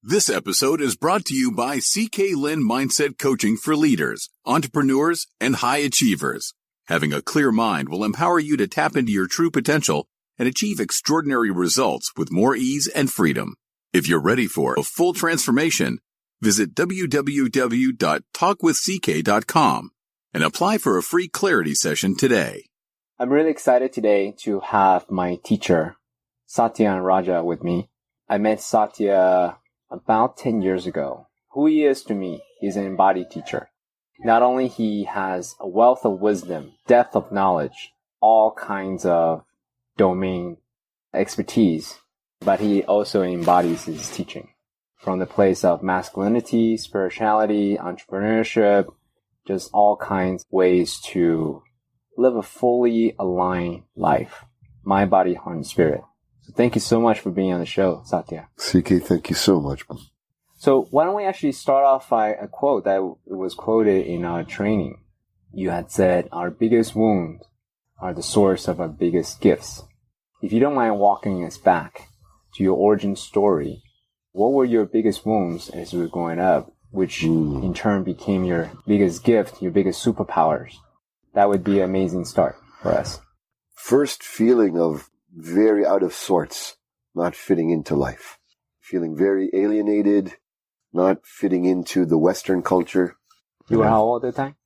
This episode is brought to you by CK Lin Mindset Coaching for leaders, entrepreneurs, and high achievers. Having a clear mind will empower you to tap into your true potential and achieve extraordinary results with more ease and freedom. If you're ready for a full transformation, visit www.talkwithck.com and apply for a free clarity session today. I'm really excited today to have my teacher, Satyen Raja, with me. I met Satya about 10 years ago. Who he is to me, he's an embodied teacher. Not only he has a wealth of wisdom, depth of knowledge, all kinds of domain expertise, but he also embodies his teaching from the place of masculinity, spirituality, entrepreneurship, just all kinds of ways to live a fully aligned life, mind, body, heart, and spirit. So thank you so much for being on the show, Satya. CK, thank you so much. So why don't we actually start off by a quote that was quoted in our training. You had said, our biggest wounds are the source of our biggest gifts. If you don't mind walking us back to your origin story, what were your biggest wounds as you were growing up, which in turn became your biggest gift, your biggest superpowers? That would be an amazing start for us. First feeling of very out of sorts, not fitting into life. Feeling very alienated, not fitting into the Western culture. You were how old at the time?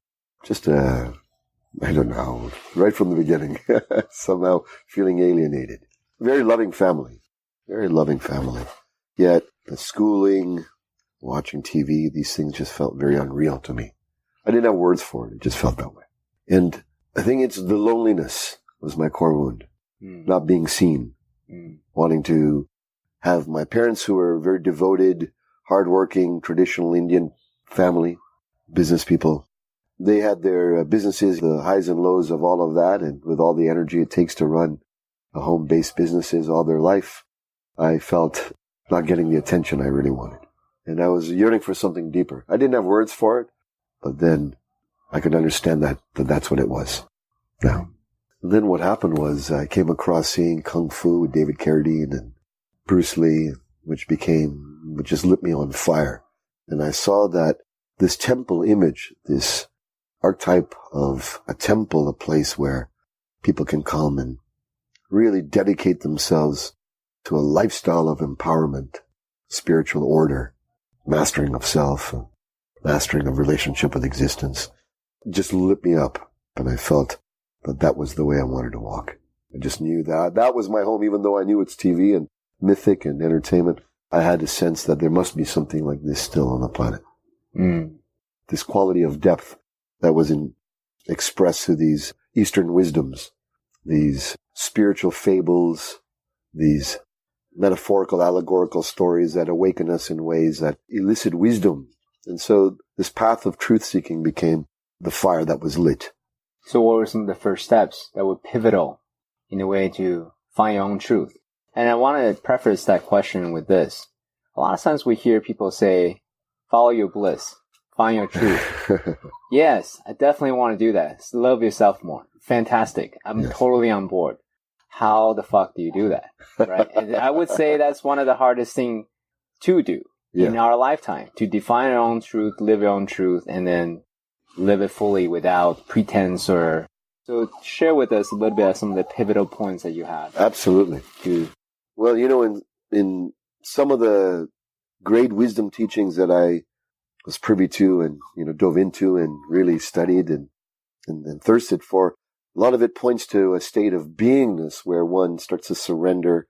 Just, I don't know, right from the beginning. Somehow feeling alienated. Very loving family. Yet the schooling, watching TV, these things just felt very unreal to me. I didn't have words for it. It just felt that way. And I think it's the loneliness was my core wound. Not being seen, wanting to have my parents, who were very devoted, hardworking, traditional Indian family, business people. They had their businesses, the highs and lows of all of that, and with all the energy it takes to run a home-based businesses all their life, I felt not getting the attention I really wanted. And I was yearning for something deeper. I didn't have words for it, but then I could understand that that's what it was. Now, then what happened was I came across seeing Kung Fu with David Carradine and Bruce Lee, which just lit me on fire. And I saw that this temple image, this archetype of a temple, a place where people can come and really dedicate themselves to a lifestyle of empowerment, spiritual order, mastering of self, mastering of relationship with existence, just lit me up. And I felt that was the way I wanted to walk. I just knew that was my home, even though I knew it's TV and mythic and entertainment. I had a sense that there must be something like this still on the planet. This quality of depth that was expressed through these Eastern wisdoms, these spiritual fables, these metaphorical, allegorical stories that awaken us in ways that elicit wisdom. And so this path of truth-seeking became the fire that was lit. So what were some of the first steps that were pivotal in a way to find your own truth? And I want to preface that question with this. A lot of times we hear people say, follow your bliss, find your truth. Yes, I definitely want to do that. Love yourself more. Fantastic. I'm totally on board. How the fuck do you do that? Right? And I would say that's one of the hardest things to do in our lifetime, to define our own truth, live your own truth, and then live it fully without pretense or... So share with us a little bit of some of the pivotal points that you have. Absolutely. Well, in some of the great wisdom teachings that I was privy to and, dove into and really studied and thirsted for, a lot of it points to a state of beingness where one starts to surrender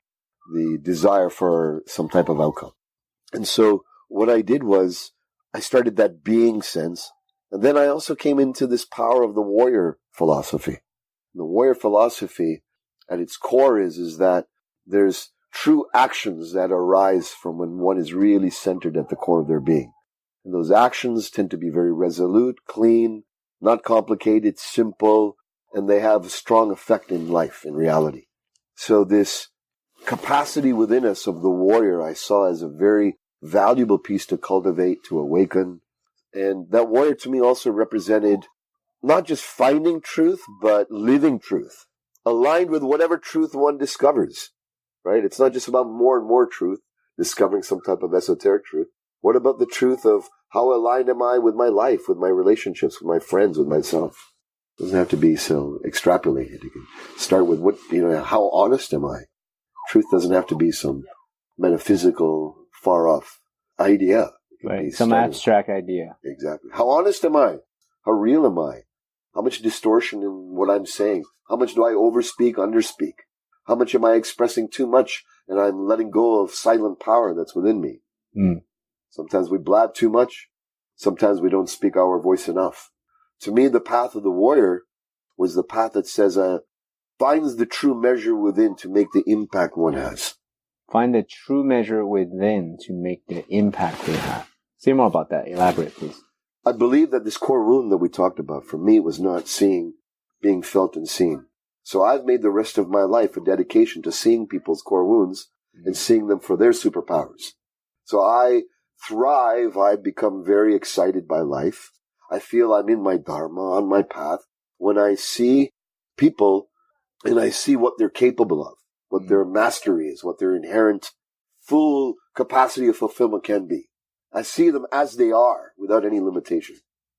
the desire for some type of outcome. And so what I did was I started that being sense. And then I also came into this power of the warrior philosophy. The warrior philosophy at its core is that there's true actions that arise from when one is really centered at the core of their being. And those actions tend to be very resolute, clean, not complicated, simple, and they have a strong effect in life, in reality. So this capacity within us of the warrior I saw as a very valuable piece to cultivate, to awaken. And that warrior to me also represented not just finding truth, but living truth, aligned with whatever truth one discovers, right? It's not just about more and more truth. discovering some type of esoteric truth. What about the truth of how aligned am I with my life, with my relationships, with my friends, with myself? It doesn't have to be so extrapolated. You can start with how honest am I? Truth doesn't have to be some metaphysical, far off idea. Right, some abstract idea. Exactly. How honest am I? How real am I? How much distortion in what I'm saying? How much do I overspeak, underspeak? How much am I expressing too much and I'm letting go of silent power that's within me? Sometimes we blab too much. Sometimes we don't speak our voice enough. To me, the path of the warrior was the path that says, finds the true measure within to make the impact one has. Find the true measure within to make the impact they have. Say more about that. Elaborate, please. I believe that this core wound that we talked about, for me, was not seeing, being felt and seen. So I've made the rest of my life a dedication to seeing people's core wounds and seeing them for their superpowers. So I thrive. I become very excited by life. I feel I'm in my dharma, on my path, when I see people and I see what they're capable of, what their mastery is, what their inherent full capacity of fulfillment can be. I see them as they are without any limitation.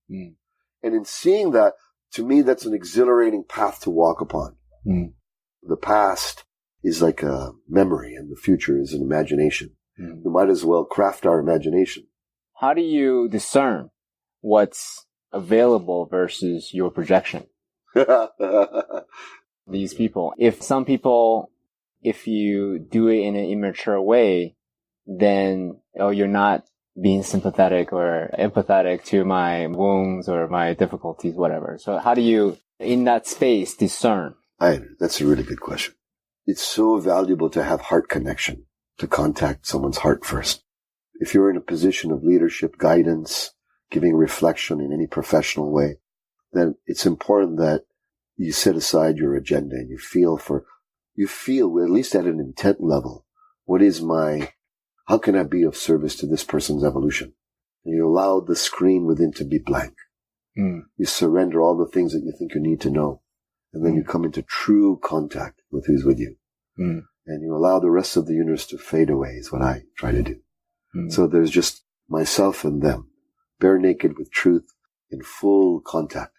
And in seeing that, to me, that's an exhilarating path to walk upon. The past is like a memory and the future is an imagination. We might as well craft our imagination. How do you discern what's available versus your projection? These people. If you do it in an immature way, then, you're not being sympathetic or empathetic to my wounds or my difficulties, whatever. So how do you, in that space, discern? That's a really good question. It's so valuable to have heart connection, to contact someone's heart first. If you're in a position of leadership, guidance, giving reflection in any professional way, then it's important that you set aside your agenda and you feel, at least at an intent level, how can I be of service to this person's evolution? And you allow the screen within to be blank. You surrender all the things that you think you need to know. And then you come into true contact with who's with you. And you allow the rest of the universe to fade away is what I try to do. So there's just myself and them, bare naked with truth in full contact.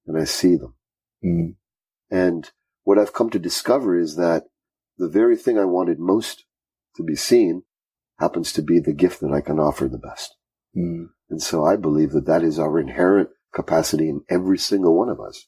And I see them. And what I've come to discover is that the very thing I wanted most to be seen happens to be the gift that I can offer the best. And so I believe that is our inherent capacity in every single one of us.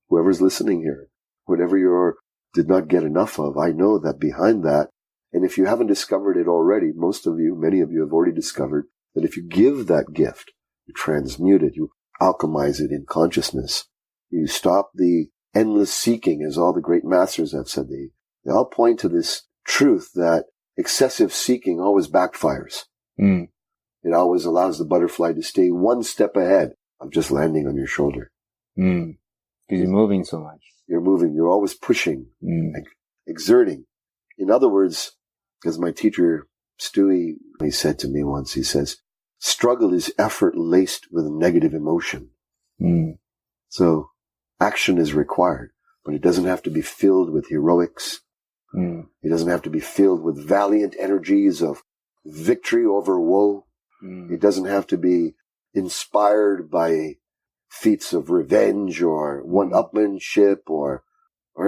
Whoever's listening here, whatever you did not get enough of, I know that behind that, and if you haven't discovered it already, many of you have already discovered that if you give that gift, you transmute it, you alchemize it in consciousness, you stop the endless seeking, as all the great masters have said. They all point to this truth that excessive seeking always backfires. It always allows the butterfly to stay one step ahead of just landing on your shoulder. Because you're moving so much. You're moving. You're always pushing, exerting. In other words, as my teacher, Stewie, he said to me once, he says, struggle is effort laced with negative emotion. So action is required, but it doesn't have to be filled with heroics. It doesn't have to be filled with valiant energies of victory over woe. It doesn't have to be inspired by feats of revenge or one-upmanship or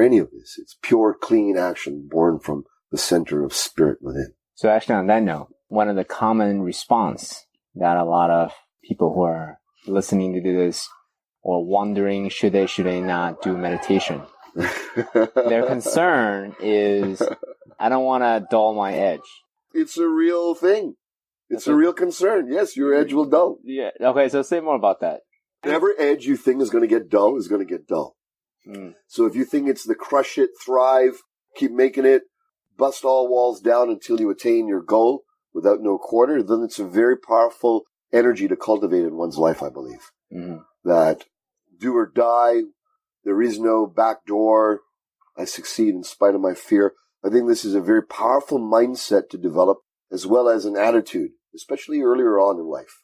any of this. It's pure, clean action born from the center of spirit within. So actually on that note, one of the common response that a lot of people who are listening to this or wondering should they not do meditation, their concern is, I don't want to dull my edge. It's a real thing. It's a real concern. Yes, your edge will dull. Yeah. Okay, so say more about that. Whatever edge you think is going to get dull is going to get dull. So if you think it's the crush it, thrive, keep making it, bust all walls down until you attain your goal without no quarter, then it's a very powerful energy to cultivate in one's life, I believe. That do or die, there is no back door, I succeed in spite of my fear. I think this is a very powerful mindset to develop, as well as an attitude, especially earlier on in life.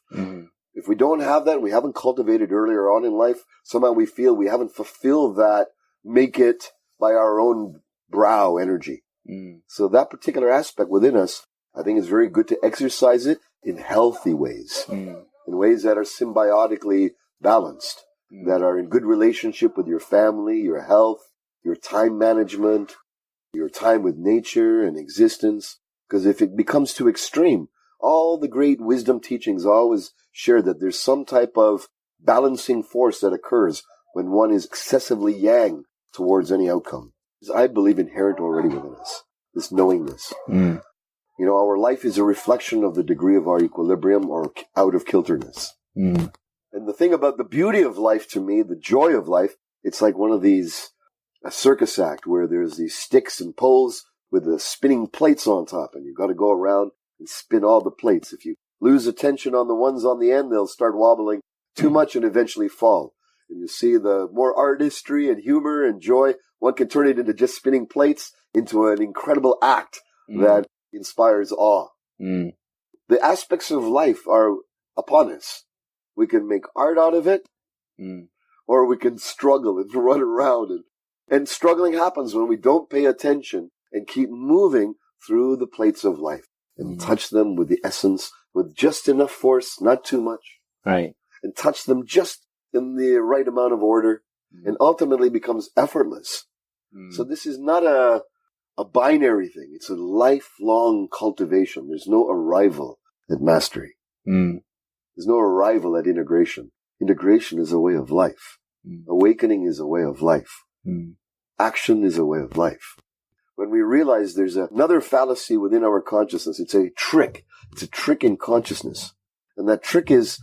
If we don't have that, we haven't cultivated earlier on in life, somehow we feel we haven't fulfilled that make it by our own brow energy. So that particular aspect within us, I think it's very good to exercise it in healthy ways, in ways that are symbiotically balanced, that are in good relationship with your family, your health, your time management, your time with nature and existence. Because if it becomes too extreme, all the great wisdom teachings always share that there's some type of balancing force that occurs when one is excessively yang towards any outcome. I believe inherent already within us, this knowingness. You know, our life is a reflection of the degree of our equilibrium or out of kilterness. And the thing about the beauty of life to me, the joy of life, it's like one of these, a circus act where there's these sticks and poles with the spinning plates on top, and you've got to go around and spin all the plates. If you lose attention on the ones on the end, they'll start wobbling too much and eventually fall. And you see the more artistry and humor and joy, one can turn it into just spinning plates into an incredible act that inspires awe. The aspects of life are upon us. We can make art out of it, or we can struggle and run around. And struggling happens when we don't pay attention and keep moving through the plates of life and touch them with the essence, with just enough force, not too much. Right. And touch them just in the right amount of order, and ultimately becomes effortless. So this is not a binary thing. It's a lifelong cultivation. There's no arrival at mastery. There's no arrival at integration. Integration is a way of life. Awakening is a way of life. Action is a way of life. When we realize there's another fallacy within our consciousness, it's a trick. It's a trick in consciousness. And that trick is,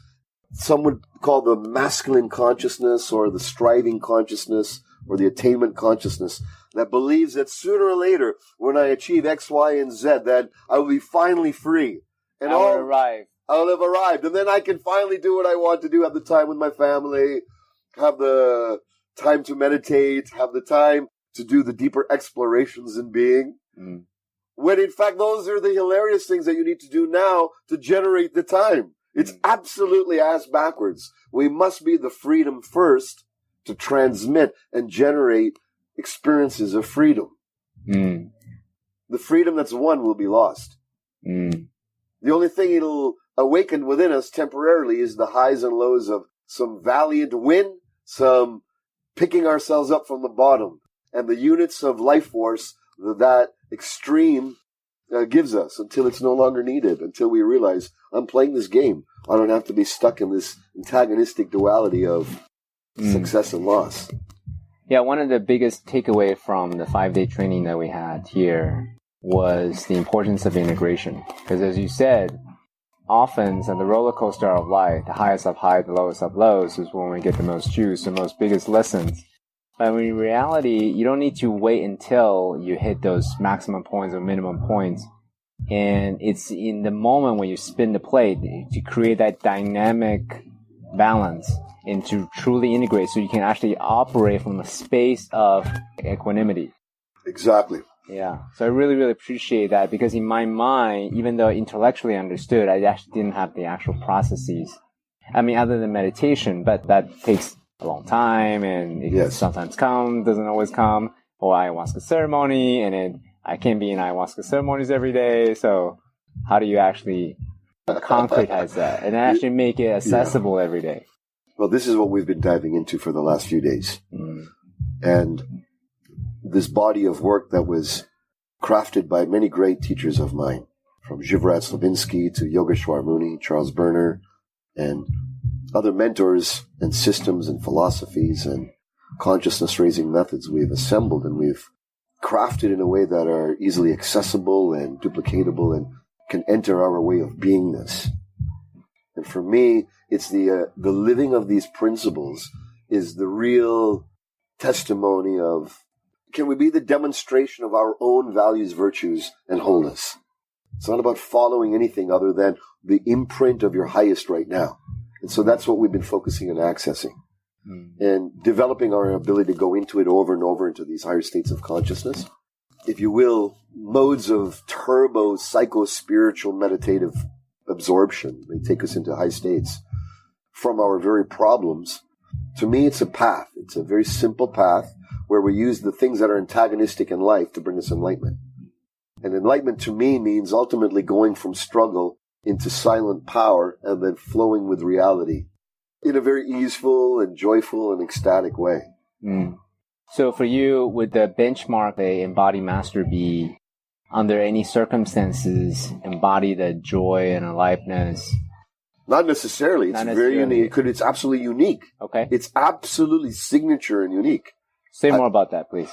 some would call the masculine consciousness or the striving consciousness or the attainment consciousness that believes that sooner or later, when I achieve X, Y, and Z, that I will be finally free. And I'll arrive. I'll have arrived. And then I can finally do what I want to do, have the time with my family, have the time to meditate, have the time to do the deeper explorations in being. When in fact, those are the hilarious things that you need to do now to generate the time. It's absolutely ass backwards. We must be the freedom first to transmit and generate experiences of freedom. The freedom that's won will be lost. The only thing it'll awaken within us temporarily is the highs and lows of some valiant win, some picking ourselves up from the bottom, and the units of life force that extreme gives us until it's no longer needed, until we realize I'm playing this game. I don't have to be stuck in this antagonistic duality of success and loss. Yeah, one of the biggest takeaway from the 5-day training that we had here was the importance of integration. Because as you said, often on the roller coaster of life, the highest of highs, the lowest of lows is when we get the most juice, the most biggest lessons. But in reality, you don't need to wait until you hit those maximum points or minimum points. And it's in the moment when you spin the plate to create that dynamic balance and to truly integrate so you can actually operate from a space of equanimity. Exactly. Yeah. So I really, really appreciate that, because in my mind, even though intellectually understood, I actually didn't have the actual processes. I mean, other than meditation, but that takes a long time, and it can sometimes come, doesn't always come, or ayahuasca ceremony, and then I can't be in ayahuasca ceremonies every day. So how do you actually concretize that and actually make it accessible every day? Well, this is what we've been diving into for the last few days. And this body of work that was crafted by many great teachers of mine, from Zhivrat Slavinsky to Yogeshwar Muni, Charles Berner, and other mentors and systems and philosophies and consciousness-raising methods we've assembled and we've crafted in a way that are easily accessible and duplicatable and can enter our way of beingness. And for me, it's the living of these principles is the real testimony of, can we be the demonstration of our own values, virtues, and wholeness? It's not about following anything other than the imprint of your highest right now. And so that's what we've been focusing on accessing and developing our ability to go into it over and over into these higher states of consciousness. If you will, modes of turbo psycho-spiritual meditative absorption. They take us into high states from our very problems. To me, it's a path. It's a very simple path where we use the things that are antagonistic in life to bring us enlightenment. And enlightenment to me means ultimately going from struggle into silent power and then flowing with reality in a very easeful and joyful and ecstatic way. Mm. So for you, would the benchmark a embodied master be under any circumstances embody the joy and aliveness? Not necessarily. It's very unique. It's absolutely unique. Okay. It's absolutely signature and unique. Say more about that, please.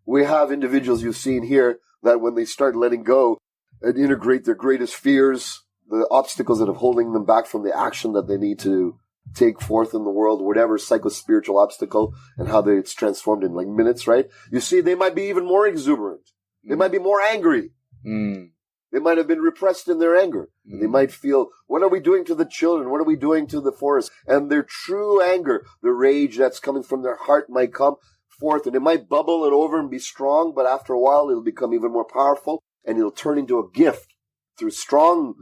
We have individuals you've seen here that when they start letting go and integrate their greatest fears, the obstacles that are holding them back from the action that they need to take forth in the world, whatever psycho-spiritual obstacle, and how it's transformed in like minutes, right? You see, they might be even more exuberant. They might be more angry. They might have been repressed in their anger. And they might feel, what are we doing to the children? What are we doing to the forest? And their true anger, the rage that's coming from their heart might come forth, and it might bubble and over and be strong, but after a while it'll become even more powerful, and it'll turn into a gift through strong,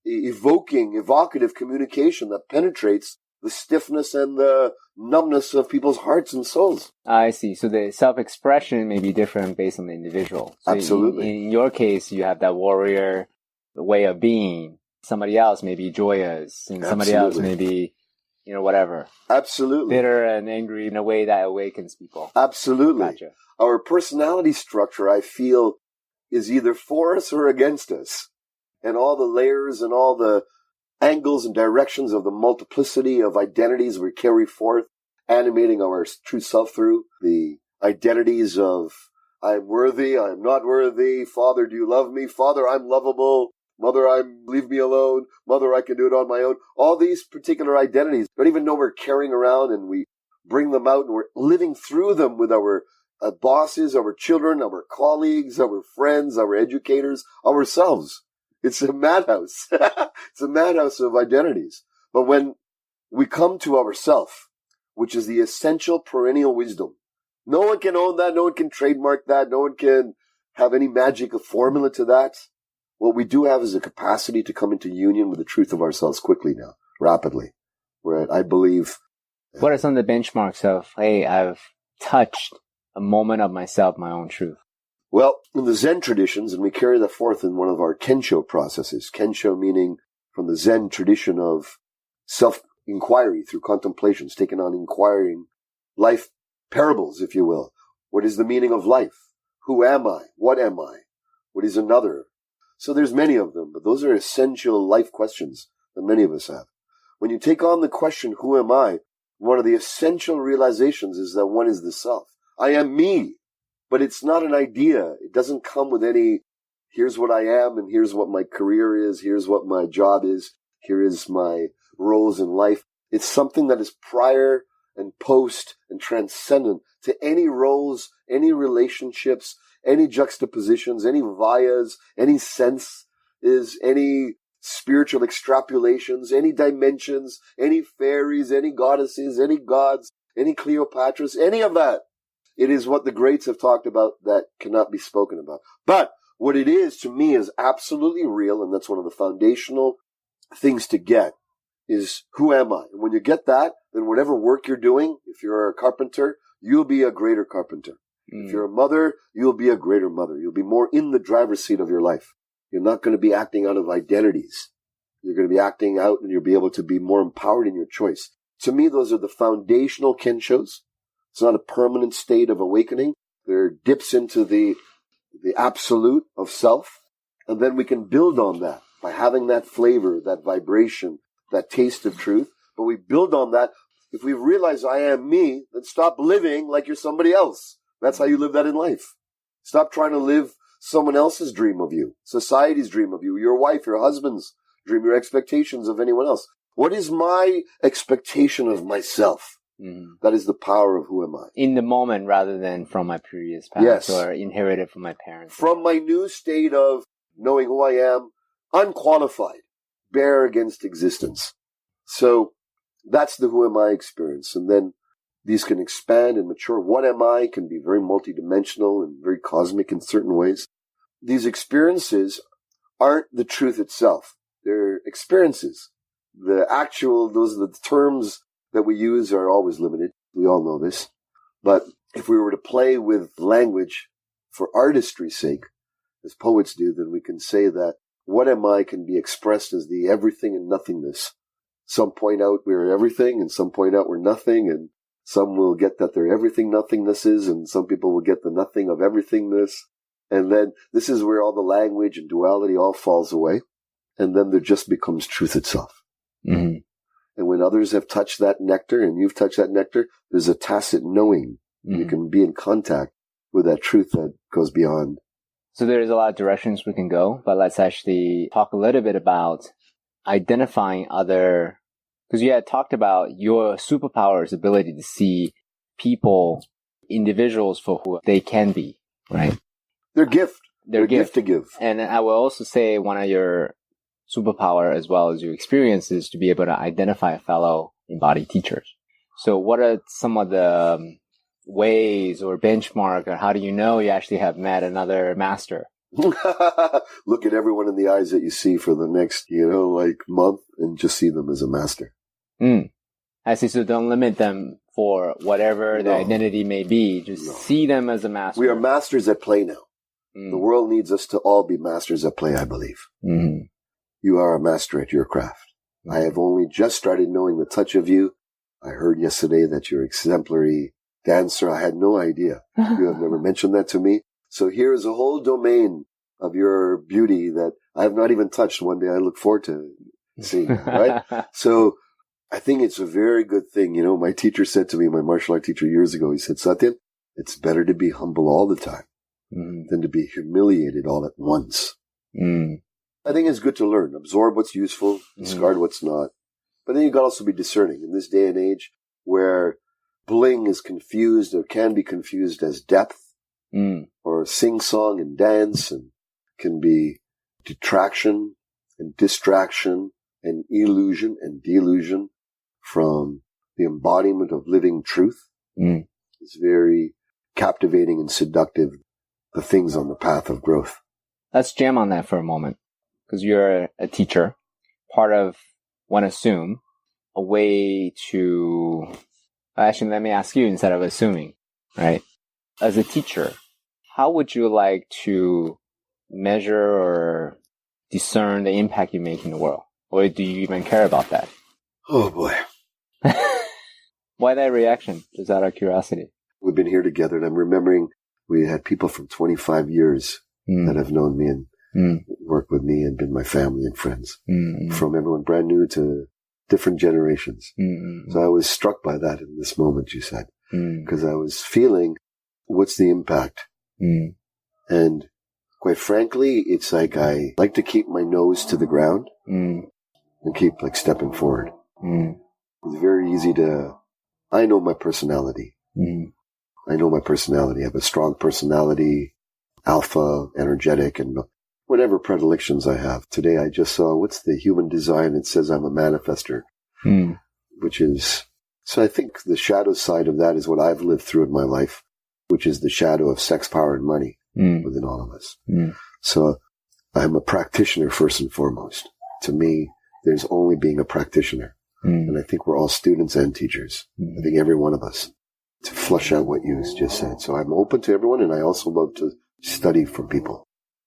evocative communication that penetrates the stiffness and the numbness of people's hearts and souls. I see. So the self-expression may be different based on the individual. So absolutely. In your case, you have that warrior way of being. Somebody else may be joyous, and somebody else may be, whatever. Absolutely. Bitter and angry in a way that awakens people. Absolutely. Gotcha. Our personality structure, I feel, is either for us or against us. And all the layers and all the angles and directions of the multiplicity of identities we carry forth, animating our true self through the identities of I'm worthy, I'm not worthy, Father, do you love me? Father, I'm lovable. Mother, leave me alone. Mother, I can do it on my own. All these particular identities, don't even know we're carrying around, and we bring them out and we're living through them with our bosses, our children, our colleagues, our friends, our educators, ourselves. It's a madhouse. It's a madhouse of identities. But when we come to ourself, which is the essential perennial wisdom, no one can own that. No one can trademark that. No one can have any magic formula to that. What we do have is a capacity to come into union with the truth of ourselves quickly now, rapidly. Where I believe. What are some of the benchmarks of, hey, I've touched a moment of myself, my own truth? Well, in the Zen traditions, and we carry that forth in one of our Kensho processes. Kensho meaning from the Zen tradition of self-inquiry through contemplations, taken on inquiring life parables, if you will. What is the meaning of life? Who am I? What am I? What is another? So there's many of them, but those are essential life questions that many of us have. When you take on the question, who am I? One of the essential realizations is that one is the self. I am me. But it's not an idea. It doesn't come with any, here's what I am, and here's what my career is, here's what my job is, here is my roles in life. It's something that is prior and post and transcendent to any roles, any relationships, any juxtapositions, any vayas, any senses, any spiritual extrapolations, any dimensions, any fairies, any goddesses, any gods, any Cleopatras, any of that. It is what the greats have talked about that cannot be spoken about. But what it is to me is absolutely real, and that's one of the foundational things to get, is who am I? And when you get that, then whatever work you're doing, if you're a carpenter, you'll be a greater carpenter. If you're a mother, you'll be a greater mother. You'll be more in the driver's seat of your life. You're not going to be acting out of identities. You're going to be acting out, and you'll be able to be more empowered in your choice. To me, those are the foundational kenshos. It's not a permanent state of awakening. There dips into the absolute of self. And then we can build on that by having that flavor, that vibration, that taste of truth. But we build on that. If we realize I am me, then stop living like you're somebody else. That's how you live that in life. Stop trying to live someone else's dream of you, society's dream of you, your wife, your husband's dream, your expectations of anyone else. What is my expectation of myself? That is the power of who am I. In the moment rather than from my previous past or inherited from my parents. From my new state of knowing who I am, unqualified, bare against existence. So that's the who am I experience. And then these can expand and mature. What am I can be very multidimensional and very cosmic in certain ways. These experiences aren't the truth itself. They're experiences. Those are the terms that we use are always limited. We all know this. But if we were to play with language for artistry's sake, as poets do, then we can say that what am I can be expressed as the everything and nothingness. Some point out we're everything, and some point out we're nothing, and some will get that they're everything nothingnesses, and some people will get the nothing of everythingness. And then this is where all the language and duality all falls away. And then there just becomes truth itself. Mm-hmm. And when others have touched that nectar and you've touched that nectar, there's a tacit knowing. Mm-hmm. You can be in contact with that truth that goes beyond. So there's a lot of directions we can go, but let's actually talk a little bit about identifying other, because you had talked about your superpower's ability to see people, individuals for who they can be, right? Their gift. Their gift to give. And I will also say one of your superpower as well as your experience is to be able to identify fellow embodied teachers. So what are some of the ways or benchmark, or how do you know you actually have met another master? Look at everyone in the eyes that you see for the next, month and just see them as a master. I see. So don't limit them for whatever their identity may be. Just see them as a master. We are masters at play now. The world needs us to all be masters at play, I believe. Mm-hmm. You are a master at your craft. I have only just started knowing the touch of you. I heard yesterday that you're exemplary dancer. I had no idea. You have never mentioned that to me. So here is a whole domain of your beauty that I have not even touched. One day I look forward to seeing, right? So I think it's a very good thing. My teacher said to me, my martial art teacher years ago, he said, Satyen, it's better to be humble all the time than to be humiliated all at once. I think it's good to learn, absorb what's useful, discard what's not. But then you got to also be discerning in this day and age where bling is confused or can be confused as depth or sing-song and dance, and can be detraction and distraction and illusion and delusion from the embodiment of living truth. It's very captivating and seductive, the things on the path of growth. Let's jam on that for a moment, because you're a teacher. Part of, one assume, a way to... Actually, let me ask you instead of assuming, right? As a teacher, how would you like to measure or discern the impact you make in the world? Or do you even care about that? Oh, boy. Why that reaction? Just out of curiosity. We've been here together, and I'm remembering we had people from 25 years that have known me and worked with me and been my family and friends. From everyone brand new to different generations. So I was struck by that in this moment, you said, because I was feeling, what's the impact? And quite frankly, it's like I like to keep my nose to the ground and keep stepping forward. It's very easy I know my personality. I know my personality. I have a strong personality, alpha, energetic, and whatever predilections I have. Today I just saw, what's the human design? It says I'm a manifester, which is, so I think the shadow side of that is what I've lived through in my life, which is the shadow of sex, power, and money within all of us. So I'm a practitioner first and foremost. To me, there's only being a practitioner. And I think we're all students and teachers. I think every one of us, to flush out what you just said. So I'm open to everyone, and I also love to study from people.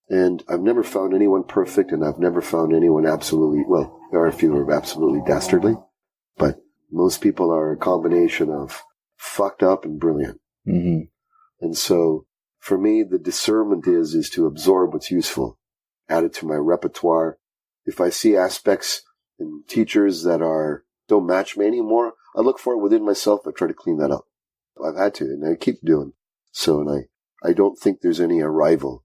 And I've never found anyone perfect, and I've never found anyone absolutely, well, there are a few who are absolutely dastardly, but most people are a combination of fucked up and brilliant. And so for me, the discernment is to absorb what's useful, add it to my repertoire. If I see aspects in teachers that don't match me anymore, I look for it within myself. I try to clean that up. I've had to, and I keep doing. So, and I don't think there's any arrival.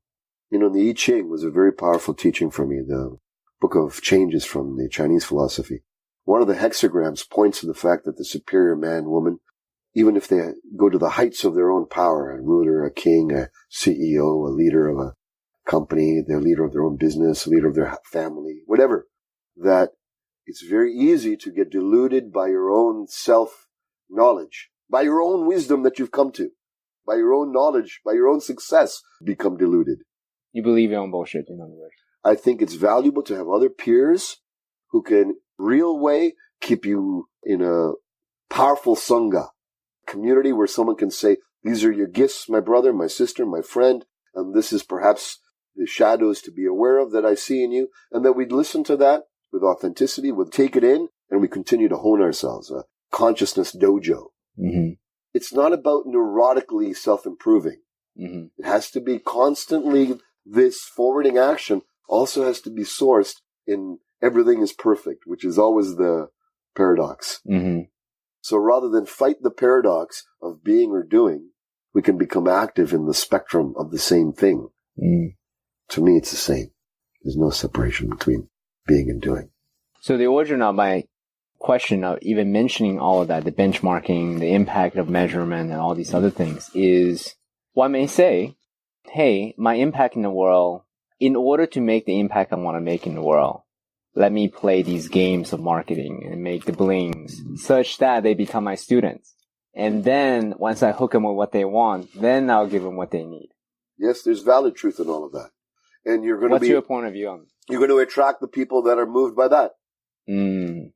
The I Ching was a very powerful teaching for me, the book of changes from the Chinese philosophy. One of the hexagrams points to the fact that the superior man, woman, even if they go to the heights of their own power, a ruler, a king, a CEO, a leader of a company, the leader of their own business, leader of their family, whatever, that it's very easy to get deluded by your own self-knowledge, by your own wisdom that you've come to, by your own knowledge, by your own success, become deluded. You believe your own bullshit, in other words. I think it's valuable to have other peers who can, real way, keep you in a powerful sangha, community where someone can say, these are your gifts, my brother, my sister, my friend, and this is perhaps the shadows to be aware of that I see in you, and that we'd listen to that with authenticity, we'll take it in, and we continue to hone ourselves. A consciousness dojo. Mm-hmm. It's not about neurotically self-improving. Mm-hmm. It has to be constantly, this forwarding action also has to be sourced in everything is perfect, which is always the paradox. Mm-hmm. So rather than fight the paradox of being or doing, we can become active in the spectrum of the same thing. Mm. To me, it's the same. There's no separation between being and doing. So the origin of my question of even mentioning all of that, the benchmarking, the impact of measurement, and all these other things is, one may say, hey, my impact in the world, in order to make the impact I want to make in the world, let me play these games of marketing and make the blings such that they become my students. And then once I hook them with what they want, then I'll give them what they need. Yes, there's valid truth in all of that. And you're going to What's your point of view on you're going to attract the people that are moved by that. Mm.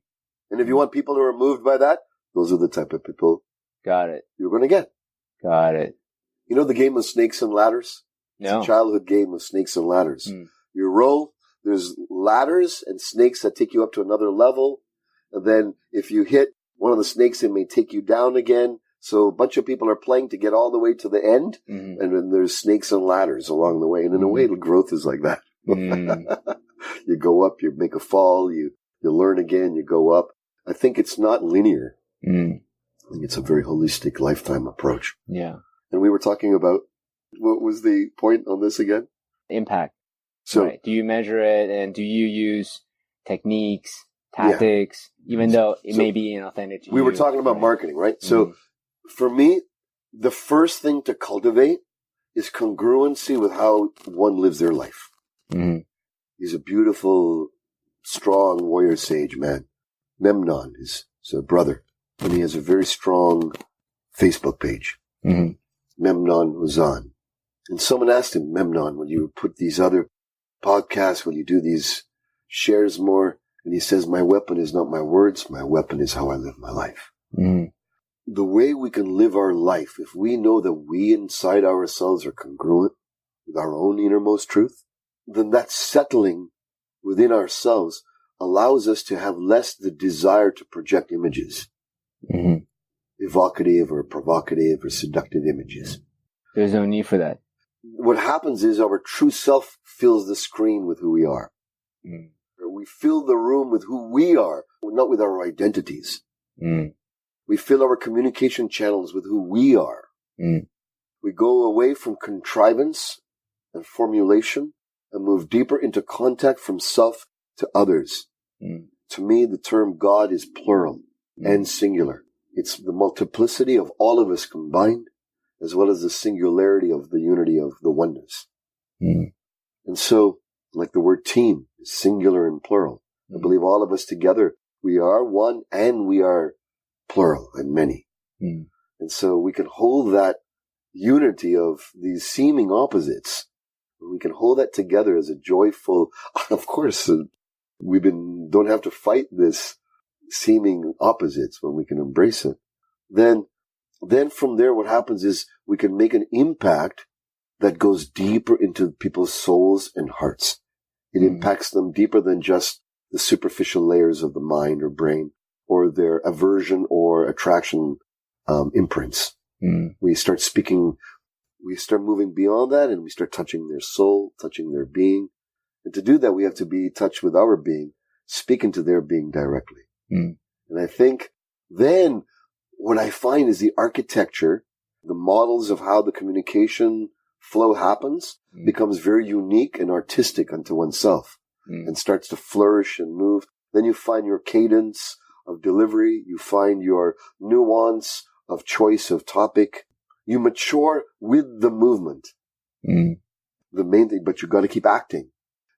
And if you want people who are moved by that, those are the type of people Got it. you're going to get. Got it. You know the game of snakes and ladders? No. It's a childhood game of snakes and ladders. Mm. You roll, there's ladders and snakes that take you up to another level. And then if you hit one of the snakes, it may take you down again. So a bunch of people are playing to get all the way to the end. Mm-hmm. And then there's snakes and ladders along the way. And in a way, growth is like that. Mm. You go up, you make a fall, you learn again, you go up. I think it's not linear. Mm. I think it's a very holistic lifetime approach. Yeah. And we were talking about, what was the point on this again? Impact. So, right. Do you measure it, and do you use techniques, tactics, even though it may be inauthentic to you? we were talking about marketing, right? So for me, the first thing to cultivate is congruency with how one lives their life. Mm-hmm. He's a beautiful, strong warrior sage man. Memnon is a brother, and he has a very strong Facebook page. Mm-hmm. Memnon was on. And someone asked him, Memnon, will you put these other podcasts, will you do these shares more? And he says, my weapon is not my words, my weapon is how I live my life. Mm-hmm. The way we can live our life, if we know that we inside ourselves are congruent with our own innermost truth, then that settling within ourselves allows us to have less the desire to project images. Mm-hmm. Evocative or provocative or seductive images. There's no need for that. What happens is our true self fills the screen with who we are. Mm. We fill the room with who we are, not with our identities. Mm. We fill our communication channels with who we are. Mm. We go away from contrivance and formulation and move deeper into contact from self to others. Mm. To me, the term God is plural and singular. It's the multiplicity of all of us combined, as well as the singularity of the unity of the oneness. Mm. And so, like the word team is singular and plural. I believe all of us together, we are one and we are plural and many. Mm. And so we can hold that unity of these seeming opposites. We can hold that together as a joyful, of course, don't have to fight this seeming opposites when we can embrace it. Then from there, what happens is we can make an impact that goes deeper into people's souls and hearts. It impacts them deeper than just the superficial layers of the mind or brain or their aversion or attraction imprints. Mm. We start moving beyond that, and we start touching their soul, touching their being. And to do that, we have to be in touch with our being, speaking to their being directly. Mm. And I think then what I find is the architecture, the models of how the communication flow happens becomes very unique and artistic unto oneself and starts to flourish and move. Then you find your cadence of delivery. You find your nuance of choice of topic. You mature with the movement. Mm. The main thing, but you got to keep acting.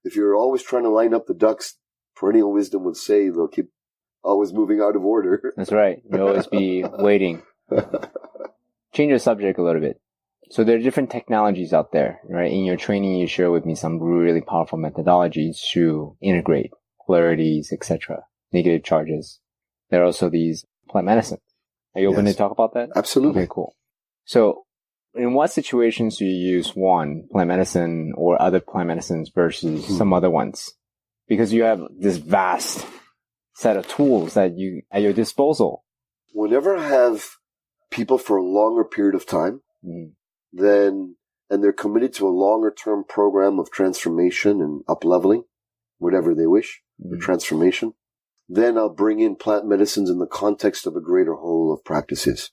If you're always trying to line up the ducks, perennial wisdom would say they'll keep always moving out of order. That's right. You'll always be waiting. Change the subject a little bit. So there are different technologies out there, right? In your training, you share with me some really powerful methodologies to integrate polarities, etc., negative charges. There are also these plant medicine. Are you open to talk about that? Absolutely. Okay, cool. So In what situations do you use one plant medicine or other plant medicines versus some other ones? Because you have this vast set of tools that you at your disposal. Whenever I have people for a longer period of time, then and they're committed to a longer term program of transformation and up-leveling, whatever they wish, the transformation, then I'll bring in plant medicines in the context of a greater whole of practices.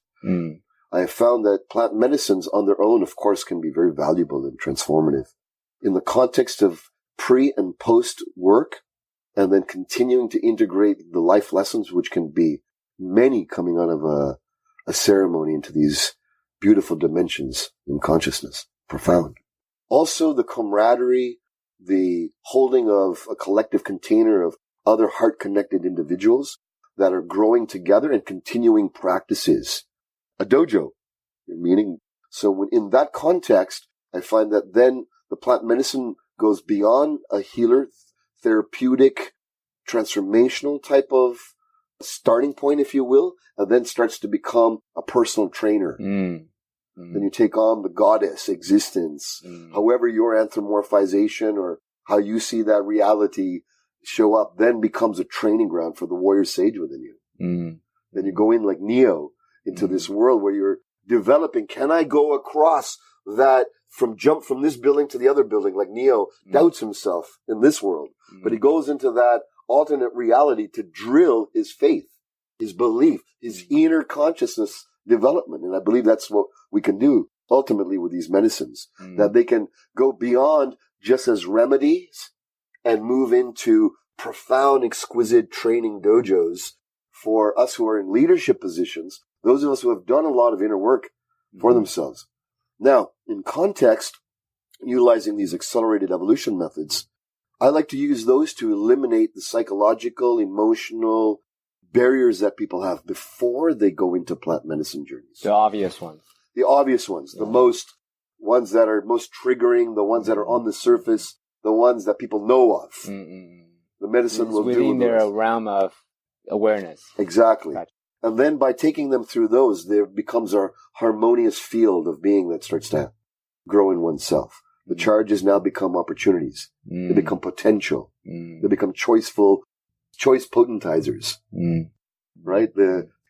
I have found that plant medicines on their own, of course, can be very valuable and transformative. In the context of pre and post work, and then continuing to integrate the life lessons, which can be many coming out of a ceremony into these beautiful dimensions in consciousness. Profound. Also, the camaraderie, the holding of a collective container of other heart-connected individuals that are growing together and continuing practices. A dojo, meaning, so in that context, I find that then the plant medicine goes beyond a healer, therapeutic, transformational type of starting point, if you will, and then starts to become a personal trainer. Then you take on the goddess existence, however your anthropomorphization or how you see that reality show up, then becomes a training ground for the warrior sage within you. Then you go in like Neo into this world where you're developing, can I go across that jump from this building to the other building, like Neo doubts himself in this world, but he goes into that alternate reality to drill his faith, his belief, his inner consciousness development. And I believe that's what we can do ultimately with these medicines, that they can go beyond just as remedies and move into profound, exquisite training dojos for us who are in leadership positions, those of us who have done a lot of inner work for themselves. Now, in context, utilizing these accelerated evolution methods, I like to use those to eliminate the psychological, emotional barriers that people have before they go into plant medicine journeys. The obvious ones. The obvious ones, the most ones that are most triggering, the ones that are on the surface, the ones that people know of. The medicine will do within their realm of awareness. Exactly. Gotcha. And then by taking them through those, there becomes a harmonious field of being that starts to grow in oneself. The charges now become opportunities. They become potential. They become choice potentizers. Right?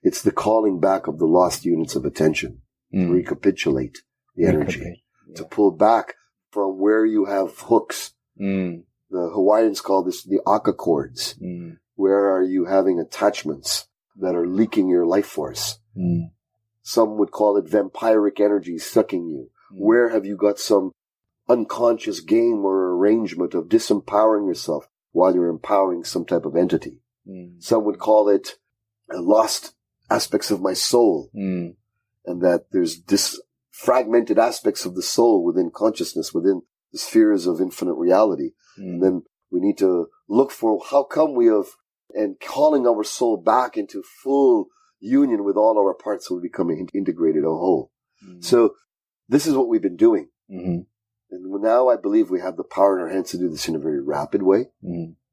It's the calling back of the lost units of attention. To recapitulate the energy. To pull back from where you have hooks. The Hawaiians call this the aka cords. Where are you having attachments that are leaking your life force? Some would call it vampiric energy sucking you. Where have you got some unconscious game or arrangement of disempowering yourself while you're empowering some type of entity? Some would call it lost aspects of my soul. And that there's fragmented aspects of the soul within consciousness, within the spheres of infinite reality. And then we need to look for how come we have, and calling our soul back into full union with all our parts so we become integrated a whole. So this is what we've been doing. And now I believe we have the power in our hands to do this in a very rapid way,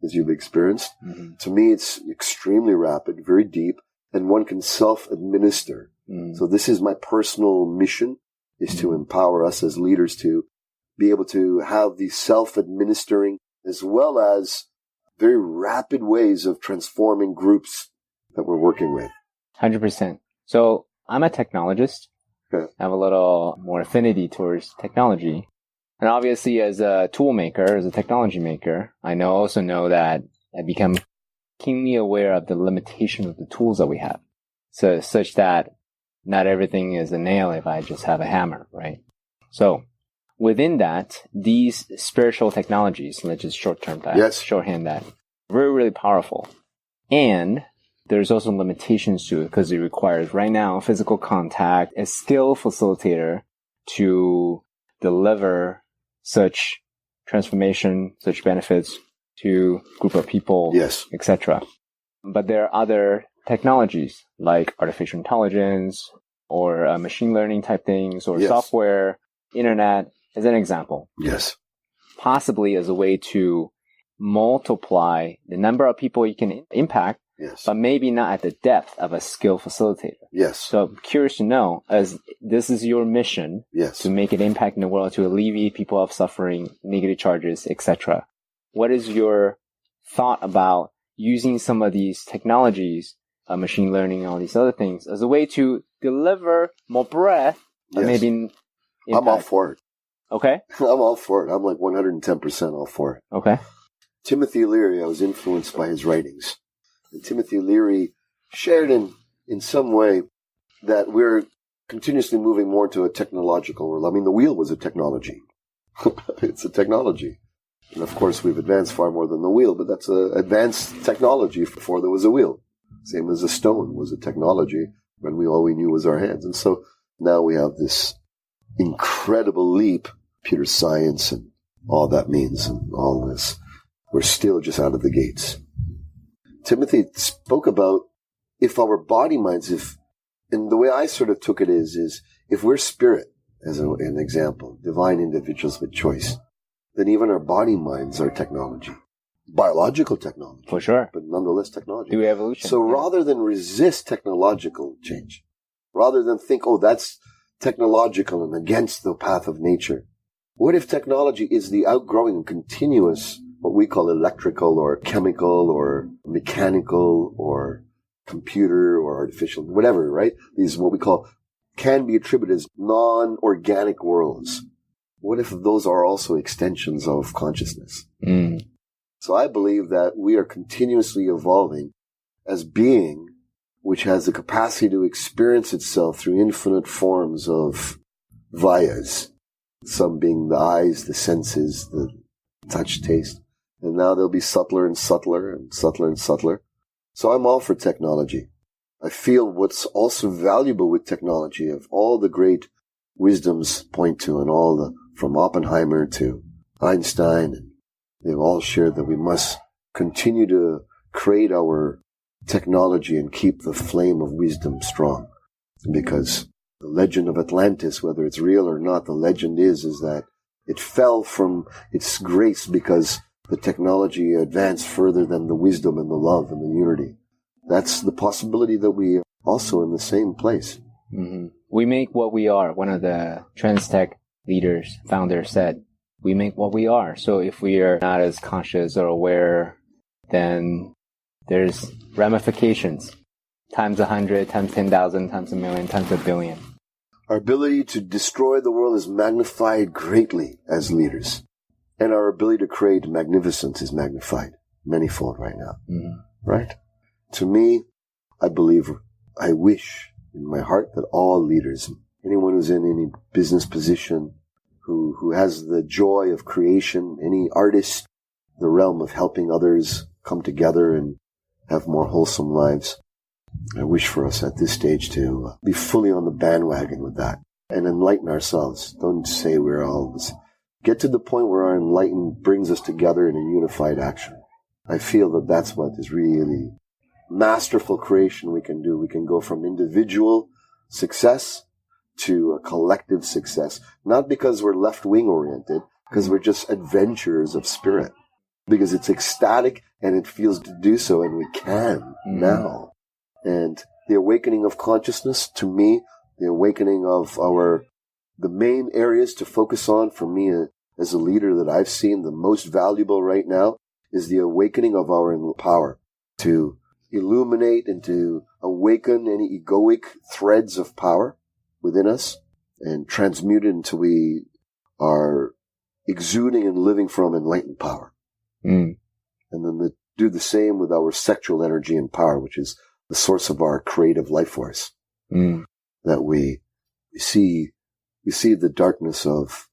as you've experienced. To me, it's extremely rapid, very deep, and one can self-administer. So this is my personal mission, is to empower us as leaders to be able to have these self-administering as well as very rapid ways of transforming groups that we're working with. 100%. So I'm a technologist. Okay. I have a little more affinity towards technology. And obviously as a tool maker, as a technology maker, I also know that I become keenly aware of the limitation of the tools that we have. So such that not everything is a nail if I just have a hammer, right? So within that, these spiritual technologies, let's just shorthand that, very, really powerful. And there's also limitations to it because it requires right now physical contact, a skilled facilitator to deliver such transformation, such benefits to a group of people, etc. But there are other technologies like artificial intelligence or machine learning type things or software, internet, as an example. Possibly as a way to multiply the number of people you can impact Yes. but maybe not at the depth of a skilled facilitator. Yes. So I'm curious to know, as this is your mission, Yes. to make an impact in the world, to alleviate people of suffering, negative charges, etc. What is your thought about using some of these technologies, machine learning, all these other things, as a way to deliver more breadth, but Yes. maybe impact? I'm all for it. Okay. I'm all for it. I'm like 110% all for it. Okay. Timothy Leary, I was influenced by his writings. And Timothy Leary shared in some way that we're continuously moving more into a technological world. I mean, the wheel was a technology. It's a technology. And of course, we've advanced far more than the wheel, but that's an advanced technology before there was a wheel. Same as a stone was a technology when all we knew was our hands. And so now we have this incredible leap, computer science and all that means and all this. We're still just out of the gates. Timothy spoke about if our body minds, and the way I sort of took it is if we're spirit, as an example, divine individuals with choice, then even our body minds are technology. Biological technology. For sure. But nonetheless technology. Through evolution. So rather than resist technological change, rather than think, oh, that's technological and against the path of nature, what if technology is the outgrowing and continuous, what we call electrical or chemical or mechanical or computer or artificial, whatever, right? These what we call can be attributed as non-organic worlds. What if those are also extensions of consciousness? Mm. So I believe that we are continuously evolving as being which has the capacity to experience itself through infinite forms of vayas, some being the eyes, the senses, the touch, taste. And now they'll be subtler and subtler and subtler and subtler. So I'm all for technology. I feel what's also valuable with technology of all the great wisdoms point to and all the, from Oppenheimer to Einstein, and they've all shared that we must continue to create our technology and keep the flame of wisdom strong. Because the legend of Atlantis, whether it's real or not, the legend is that it fell from its grace because the technology advanced further than the wisdom and the love and the unity. That's the possibility that we are also in the same place. Mm-hmm. We make what we are. One of the TransTech leaders, founders said, we make what we are. So if we are not as conscious or aware, then there's ramifications. Times 100, times 10,000, times 1,000,000, times 1,000,000,000. Our ability to destroy the world is magnified greatly as leaders. And our ability to create magnificence is magnified manyfold right now. Mm-hmm. Right? To me, I believe, I wish in my heart that all leaders, anyone who's in any business position, who has the joy of creation, any artist, the realm of helping others come together and have more wholesome lives. I wish for us at this stage to be fully on the bandwagon with that and enlighten ourselves. Don't say we're all this. Get to the point where our enlightenment brings us together in a unified action. I feel that that's what is really masterful creation we can do. We can go from individual success to a collective success, not because we're left-wing oriented, because we're just adventurers of spirit, because it's ecstatic and it feels to do so, and we can now. And the awakening of consciousness, to me, the awakening of the main areas to focus on for me as a leader that I've seen the most valuable right now is the awakening of our power to illuminate and to awaken any egoic threads of power within us and transmute it until we are exuding and living from enlightened power. Mm. And then do the same with our sexual energy and power, which is the source of our creative life force. Mm. That we see the darkness of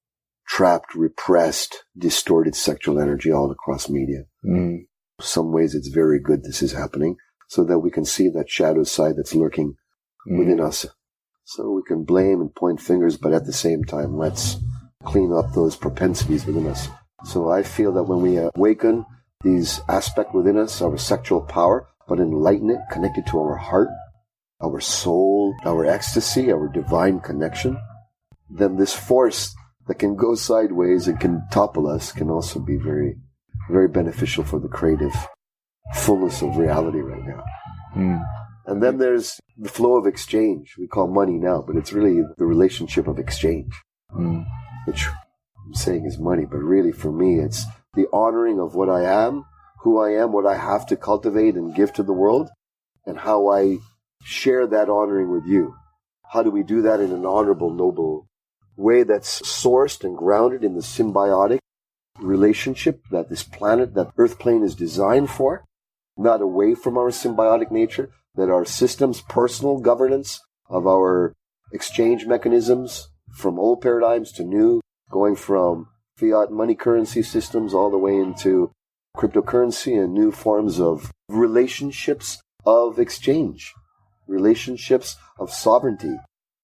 trapped, repressed, distorted sexual energy all across media. Mm. Some ways it's very good this is happening so that we can see that shadow side that's lurking within us. So we can blame and point fingers, but at the same time, let's clean up those propensities within us. So I feel that when we awaken these aspects within us, our sexual power, but enlighten it, connect it to our heart, our soul, our ecstasy, our divine connection, then this force that can go sideways and can topple us can also be very, very beneficial for the creative fullness of reality right now. Mm. And then there's the flow of exchange. We call money now, but it's really the relationship of exchange, which I'm saying is money. But really for me, it's the honoring of what I am, who I am, what I have to cultivate and give to the world, and how I share that honoring with you. How do we do that in an honorable, noble way that's sourced and grounded in the symbiotic relationship that this planet, that Earth plane is designed for, not away from our symbiotic nature, that our systems, personal governance of our exchange mechanisms from old paradigms to new, going from fiat money currency systems all the way into cryptocurrency and new forms of relationships of exchange, relationships of sovereignty,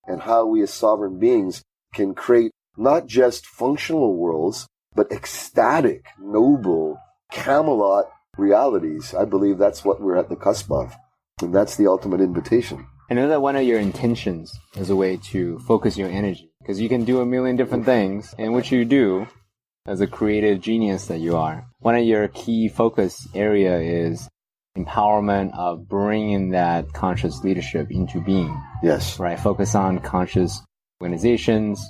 and how we as sovereign beings can create not just functional worlds, but ecstatic, noble, Camelot realities. I believe that's what we're at the cusp of. And that's the ultimate invitation. I know that one of your intentions is a way to focus your energy, because you can do a million different things, and what you do as a creative genius that you are, one of your key focus area is empowerment of bringing that conscious leadership into being. Yes. Right? Focus on conscious organizations.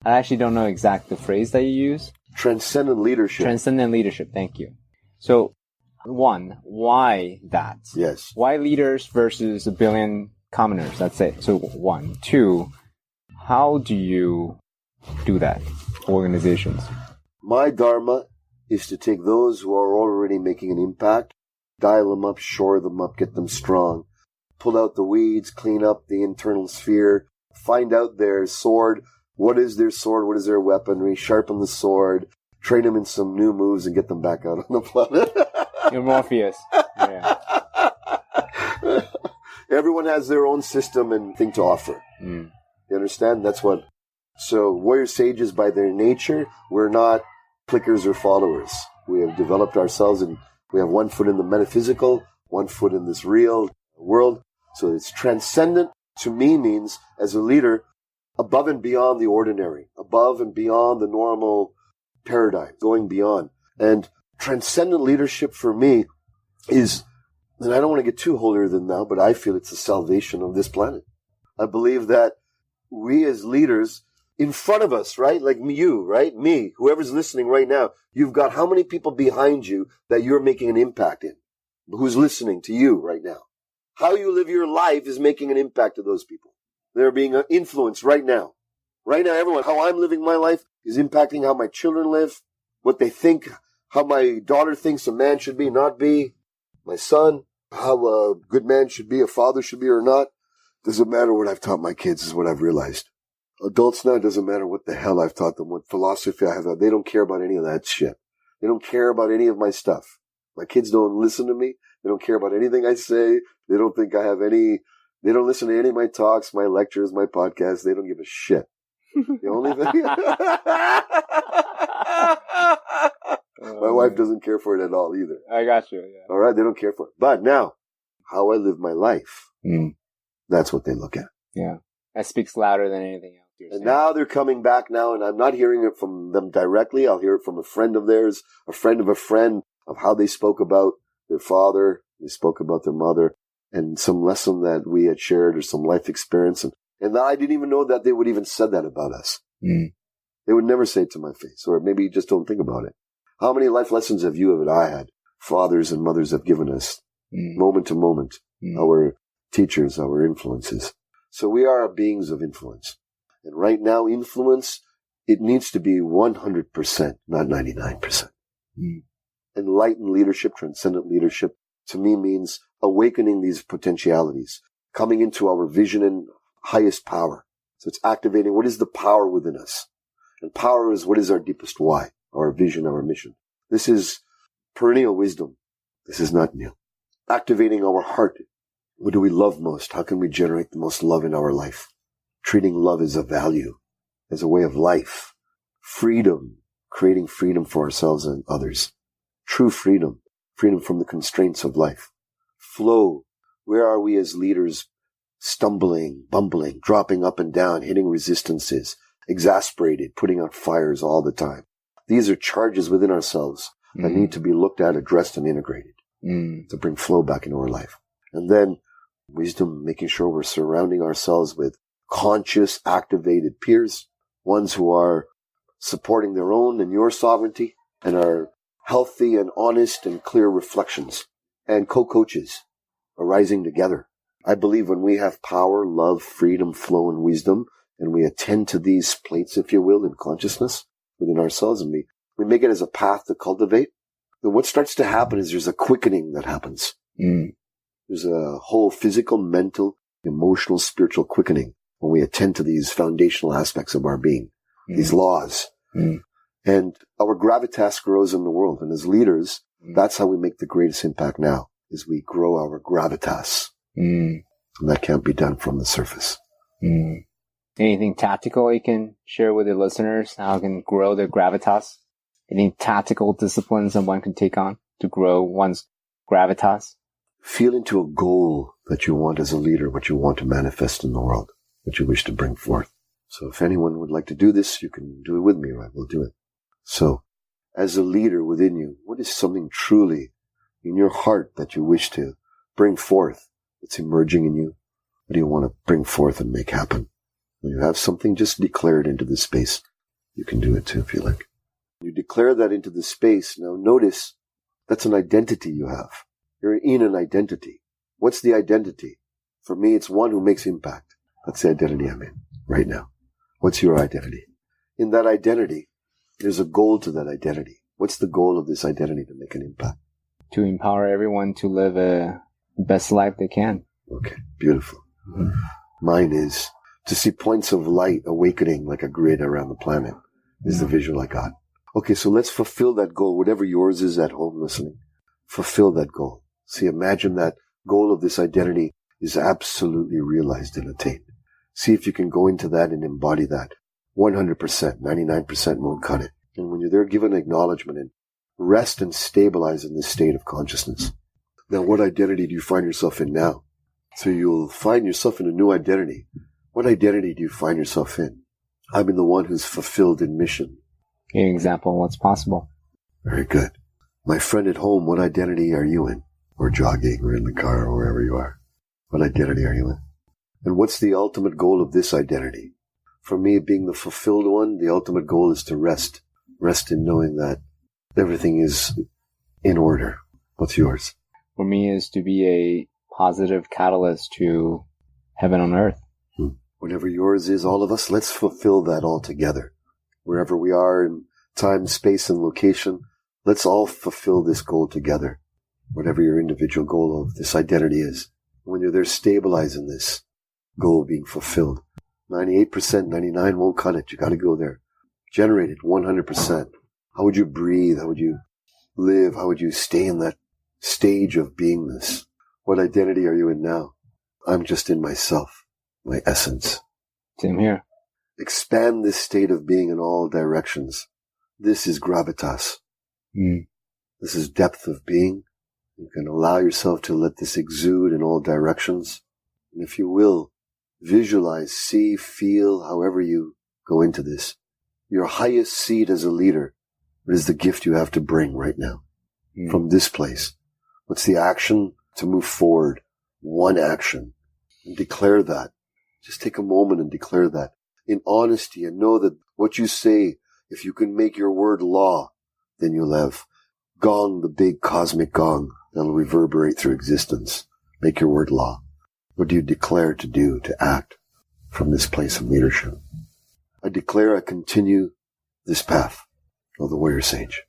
I actually don't know exactly the phrase that you use. Transcendent leadership. Transcendent leadership. Thank you. So, one, why that? Yes. Why leaders versus a billion commoners? That's it. So, one. Two, how do you do that for organizations? My dharma is to take those who are already making an impact, dial them up, shore them up, get them strong, pull out the weeds, clean up the internal sphere, find out their sword. What is their sword? What is their weaponry? Sharpen the sword, train them in some new moves, and get them back out on the planet. You're Morpheus. Yeah. Everyone has their own system and thing to offer. You understand? That's what. So warrior sages, by their nature, we're not clickers or followers. We have developed ourselves, and we have one foot in the metaphysical, one foot in this real world. So it's transcendent to me means, as a leader, above and beyond the ordinary, above and beyond the normal paradigm, going beyond. And transcendent leadership for me is, and I don't want to get too holier than thou, but I feel it's the salvation of this planet. I believe that we as leaders, in front of us, right? Like you, right? Me, whoever's listening right now, you've got how many people behind you that you're making an impact in? Who's listening to you right now? How you live your life is making an impact to those people. They're being influenced right now. Right now, everyone, how I'm living my life is impacting how my children live, what they think, how my daughter thinks a man should be, not be, my son, how a good man should be, a father should be or not. Doesn't matter what I've taught my kids is what I've realized. Adults now, it doesn't matter what the hell I've taught them, what philosophy I have. They don't care about any of that shit. They don't care about any of my stuff. My kids don't listen to me. They don't care about anything I say. They don't think I have any, they don't listen to any of my talks, my lectures, my podcasts. They don't give a shit. The only thing, my wife doesn't care for it at all either. I got you. Yeah. All right. They don't care for it. But now, how I live my life, that's what they look at. Yeah. That speaks louder than anything else. And now they're coming back now, and I'm not hearing it from them directly. I'll hear it from a friend of theirs, a friend of how they spoke about their father, they spoke about their mother, and some lesson that we had shared or some life experience. And I didn't even know that they would even said that about us. They would never say it to my face, or maybe you just don't think about it. How many life lessons have you and I had? Fathers and mothers have given us moment to moment, our teachers, our influences. So we are beings of influence. And right now, influence, it needs to be 100%, not 99%. Enlightened leadership, transcendent leadership, to me means awakening these potentialities, coming into our vision and highest power. So it's activating what is the power within us. And power is what is our deepest why, our vision, our mission. This is perennial wisdom. This is not new. Activating our heart. What do we love most? How can we generate the most love in our life? Treating love as a value, as a way of life. Freedom, creating freedom for ourselves and others. True freedom, freedom from the constraints of life. Flow, where are we as leaders stumbling, bumbling, dropping up and down, hitting resistances, exasperated, putting out fires all the time? These are charges within ourselves that need to be looked at, addressed, and integrated. to bring flow back into our life. And then wisdom, making sure we're surrounding ourselves with conscious, activated peers, ones who are supporting their own and your sovereignty and are healthy and honest and clear reflections, and co-coaches arising together. I believe when we have power, love, freedom, flow, and wisdom, and we attend to these plates, if you will, in consciousness within ourselves, and we make it as a path to cultivate, then what starts to happen is there's a quickening that happens. There's a whole physical, mental, emotional, spiritual quickening when we attend to these foundational aspects of our being, these laws. And our gravitas grows in the world. And as leaders, that's how we make the greatest impact now, is we grow our gravitas. And that can't be done from the surface. Anything tactical you can share with the listeners, how it can grow their gravitas? Any tactical disciplines that one can take on to grow one's gravitas? Feel into a goal that you want as a leader, what you want to manifest in the world, what you wish to bring forth. So if anyone would like to do this, you can do it with me, right? We'll do it. So as a leader within you, what is something truly in your heart that you wish to bring forth that's emerging in you? What do you want to bring forth and make happen? When you have something, just declare it into the space. You can do it too if you like. You declare that into the space. Now notice that's an identity you have. You're in an identity. What's the identity? For me, it's one who makes impact. That's the identity I'm in right now. What's your identity? In that identity, there's a goal to that identity. What's the goal of this identity to make an impact? To empower everyone to live the best life they can. Okay, beautiful. Mine is to see points of light awakening like a grid around the planet is the visual I got. Okay, so let's fulfill that goal. Whatever yours is at home listening, fulfill that goal. See, imagine that goal of this identity is absolutely realized and attained. See if you can go into that and embody that. 100%, 99% won't cut it. And when you're there, give an acknowledgement and rest and stabilize in this state of consciousness. Now, what identity do you find yourself in now? So you'll find yourself in a new identity. What identity do you find yourself in? I'm in the one who's fulfilled in mission. Give an example of what's possible. Very good. My friend at home, what identity are you in? Or jogging, or in the car, or wherever you are. What identity are you in? And what's the ultimate goal of this identity? For me, being the fulfilled one, the ultimate goal is to rest. Rest in knowing that everything is in order. What's yours? For me is to be a positive catalyst to heaven on earth. Whatever yours is, all of us, let's fulfill that all together. Wherever we are in time, space, and location, let's all fulfill this goal together. Whatever your individual goal of this identity is. When you're there, stabilize in this goal being fulfilled. 98%, 99 won't cut it. You got to go there. Generate it 100%. How would you breathe? How would you live? How would you stay in that stage of beingness? What identity are you in now? I'm just in myself, my essence. Same here. Expand this state of being in all directions. This is gravitas. This is depth of being. You can allow yourself to let this exude in all directions. And if you will, visualize, see, feel, however you go into this. Your highest seat as a leader is the gift you have to bring right now. From this place. What's the action to move forward? One action. And declare that. Just take a moment and declare that. In honesty, and know that what you say, if you can make your word law, then you'll have gong, the big cosmic gong that'll reverberate through existence. Make your word law. What do you declare to do, to act from this place of leadership? I declare I continue this path of the warrior sage.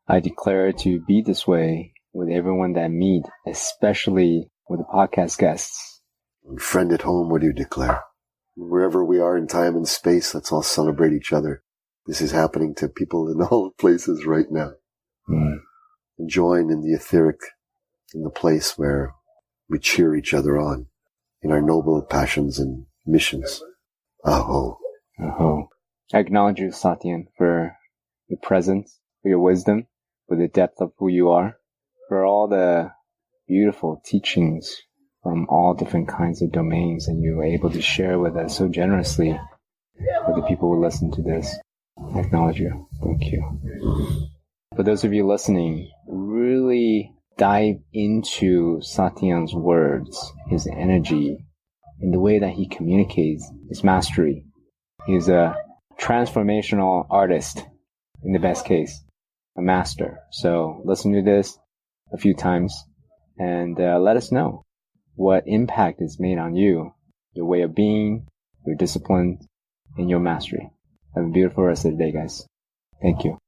I declare to be this way with everyone that I meet, especially with the podcast guests. And friend at home, what do you declare? Wherever we are in time and space, let's all celebrate each other. This is happening to people in all places right now. And join in the etheric, in the place where we cheer each other on in our noble passions and missions. Aho. Aho. I acknowledge you, Satyen, for your presence, for your wisdom, for the depth of who you are, for all the beautiful teachings from all different kinds of domains that you were able to share with us so generously for the people who listen to this. I acknowledge you. Thank you. For those of you listening, really dive into Satyen's words, his energy, and the way that he communicates, his mastery. He's a transformational artist in the best case, a master. So listen to this a few times and let us know what impact it's made on you, your way of being, your discipline, and your mastery. Have a beautiful rest of the day, guys. Thank you.